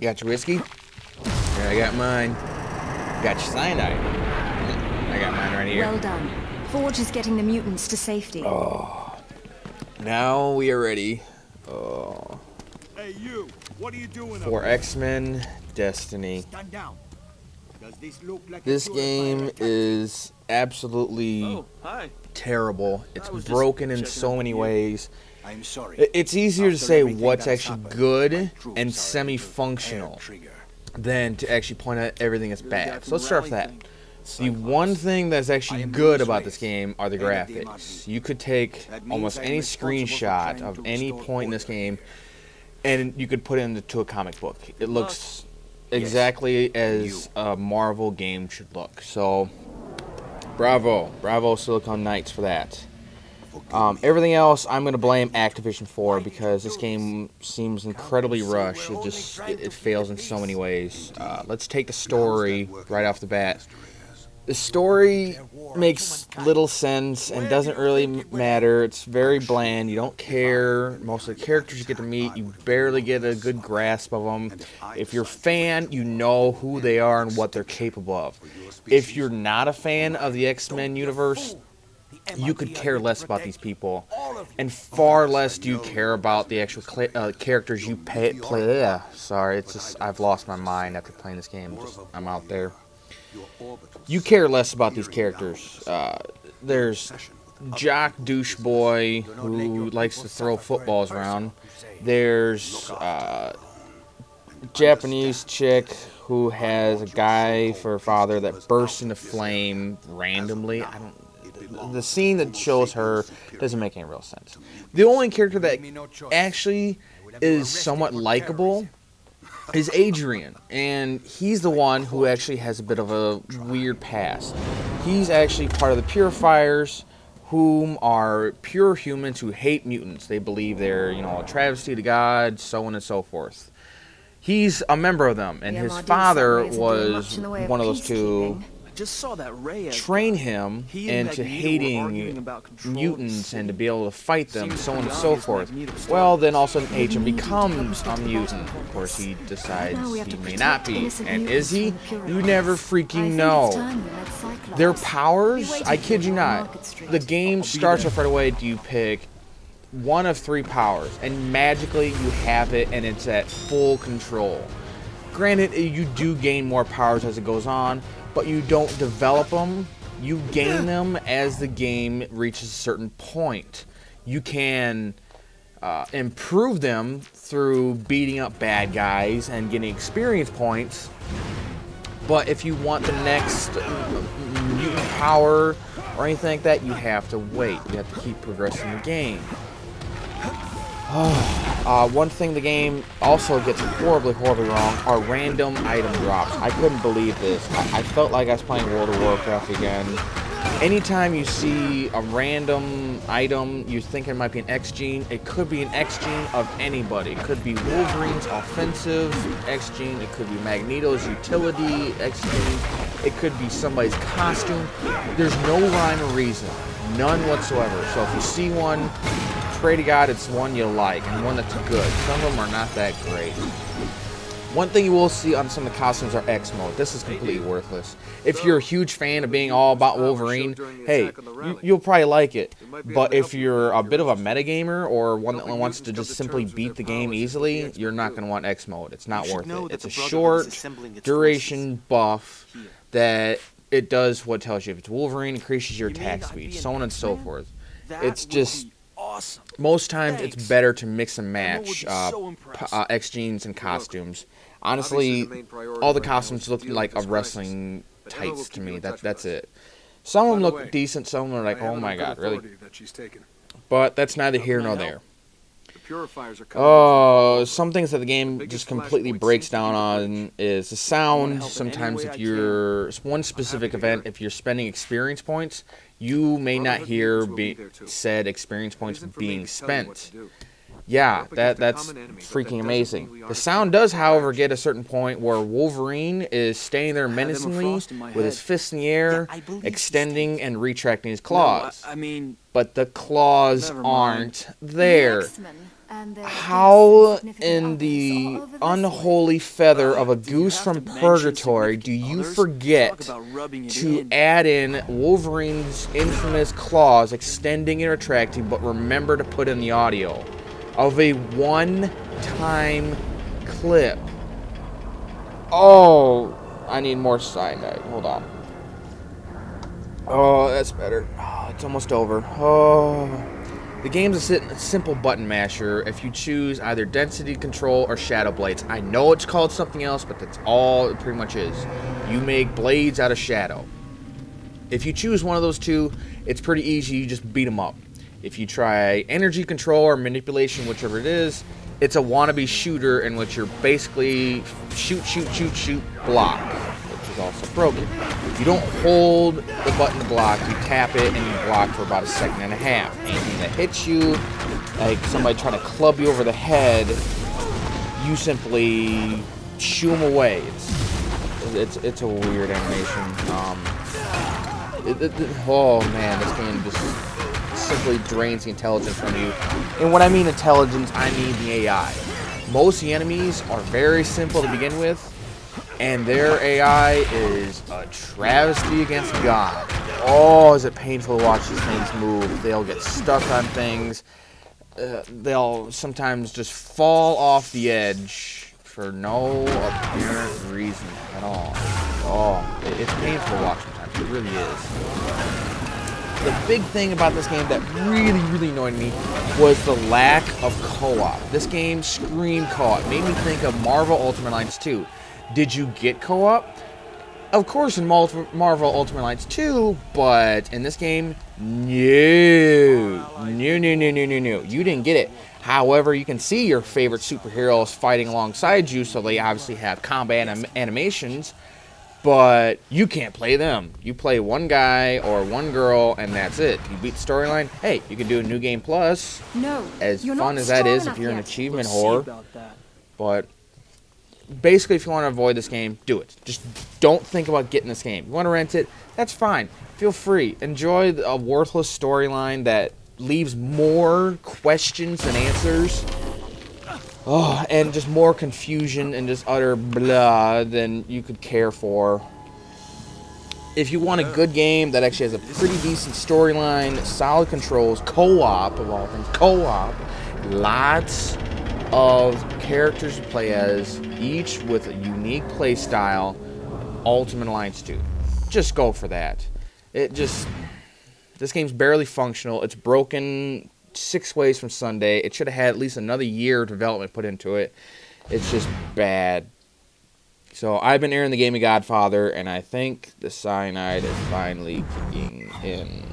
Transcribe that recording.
Got your whiskey? Yeah, I got mine. Got your cyanide. I got mine right here. Well done. Forge is getting the mutants to safety. Oh. Now we are ready. Oh. Hey, you. What are you doing For X-Men Destiny. Stand down. Does this look like This game is absolutely terrible. It's broken in so many ways. I'm sorry. It's easier to say what's actually good and semi-functional than to actually point out everything that's bad. So let's start with that. The one thing that's actually good about this game are the graphics. You could take almost any screenshot of any point in this game and you could put it into a comic book. It looks exactly as a Marvel game should look. So, bravo Silicon Knights for that. Everything else I'm going to blame Activision for because this game seems incredibly rushed. It fails in so many ways. Let's take the story right off the bat. The story makes little sense and doesn't really matter. It's very bland. You don't care. Most of the characters you get to meet, you barely get a good grasp of them. If you're a fan, you know who they are and what they're capable of. If you're not a fan of the X-Men universe, you could care less about these people, and far less do you care about the actual characters you play. Sorry, it's just I've lost my mind after playing this game. I'm out there. You care less about these characters. There's jock douche boy who likes to throw footballs around. There's Japanese chick who has a guy for a father that bursts into flame randomly. The scene that shows her doesn't make any real sense. The only character that actually is somewhat likable is Adrian, and he's the one who actually has a bit of a weird past. He's actually part of the Purifiers, whom are pure humans who hate mutants. They believe they're, a travesty to God, so on and so forth. He's a member of them, and his father was one of those two. Train him into hating mutants and to be able to fight them, so on and so forth. Well, then all of a sudden Agent becomes a mutant. Of course, he decides he may not be. And is he? You never freaking know. Their powers, I kid you not, the game starts off right away. Do you pick one of 3 powers, and magically you have it, and it's at full control. Granted, you do gain more powers as it goes on, but you don't develop them. You gain them as the game reaches a certain point. You can improve them through beating up bad guys and getting experience points. But if you want the next mutant power or anything like that, you have to wait. You have to keep progressing the game. One thing the game also gets horribly wrong are random item drops. I couldn't believe this. I felt like I was playing World of Warcraft again. Anytime you see a random item you think it might be an X-Gene, it could be an X-Gene of anybody. It could be Wolverine's offensive X-Gene, it could be Magneto's utility X-Gene, it could be somebody's costume. There's no rhyme or reason. None whatsoever. So if you see one, pray to God it's one you like and one that's good. Some of them are not that great. One thing you will see on some of the costumes are X mode. This is completely worthless. If you're a huge fan of being all about Wolverine, hey, you'll probably like it. But if you're a bit of a metagamer or one that wants to just simply beat the game easily, you're not going to want X mode. It's not worth it. It's a short duration buff that it does what it tells you. If it's Wolverine, it increases your attack speed, so on and so forth. It's just... most times it's better to mix and match X-Genes and costumes. Honestly, all the costumes look like a wrestling tights to me. That's it. Some of them look decent, some of them are like, oh my god, really? But that's neither here nor there. Oh, some things that the game just completely breaks down on is the sound. Sometimes if you're one specific event, if you're spending experience points, you may not hear said experience points being spent. Yeah, that's freaking amazing. The sound does, however, get a certain point where Wolverine is standing there menacingly with his fists in the air, extending and retracting his claws. But the claws aren't there. And their how deaths and significant in others the all over this unholy feather of a goose from purgatory do you forget to add in Wolverine's infamous claws extending and retracting, but remember to put in the audio of a one-time clip? Oh, I need more cyanide. Hold on. Oh, that's better. Oh, it's almost over. Oh. The game's a simple button masher if you choose either density control or shadow blades. I know it's called something else, but that's all it pretty much is. You make blades out of shadow. If you choose one of those two, it's pretty easy. You just beat them up. If you try energy control or manipulation, whichever it is, it's a wannabe shooter in which you're basically shoot, block, which is also broken. You don't hold the button to block, you tap it and you block for about 1.5 seconds. Anything that hits you, like somebody trying to club you over the head, you simply shoo them away. It's a weird animation. Oh man, this game just simply drains the intelligence from you. And when I mean intelligence, I mean the AI. Most of the enemies are very simple to begin with, and their AI is a travesty against God. Oh, is it painful to watch these things move. They'll get stuck on things. They'll sometimes just fall off the edge for no apparent reason at all. Oh, it's painful to watch sometimes. It really is. The big thing about this game that really annoyed me was the lack of co-op. This game screamed co-op. Made me think of Marvel Ultimate Alliance 2. Did you get co-op? Of course in Marvel Ultimate Alliance 2, but in this game, no. You didn't get it. However, you can see your favorite superheroes fighting alongside you, so they obviously have combat animations, but you can't play them. You play one guy or one girl, and that's it. You beat the storyline. Hey, you can do a New Game Plus. No, as you're fun not as that strong is if enough you're an yet. achievement We'll whore. see about that. But basically, if you want to avoid this game, do it. Just don't think about getting this game. You want to rent it? That's fine. Feel free. Enjoy a worthless storyline that leaves more questions than answers. Oh, and just more confusion and just utter blah than you could care for. If you want a good game that actually has a pretty decent storyline, solid controls, co-op of all things, co-op, lots of characters to play as, each with a unique play style, Ultimate Alliance 2. Just go for that. This game's barely functional. It's broken 6 ways from Sunday. It should have had at least another year of development put into it. It's just bad. So I've been airing the Gaming Godfather, and I think the cyanide is finally kicking in.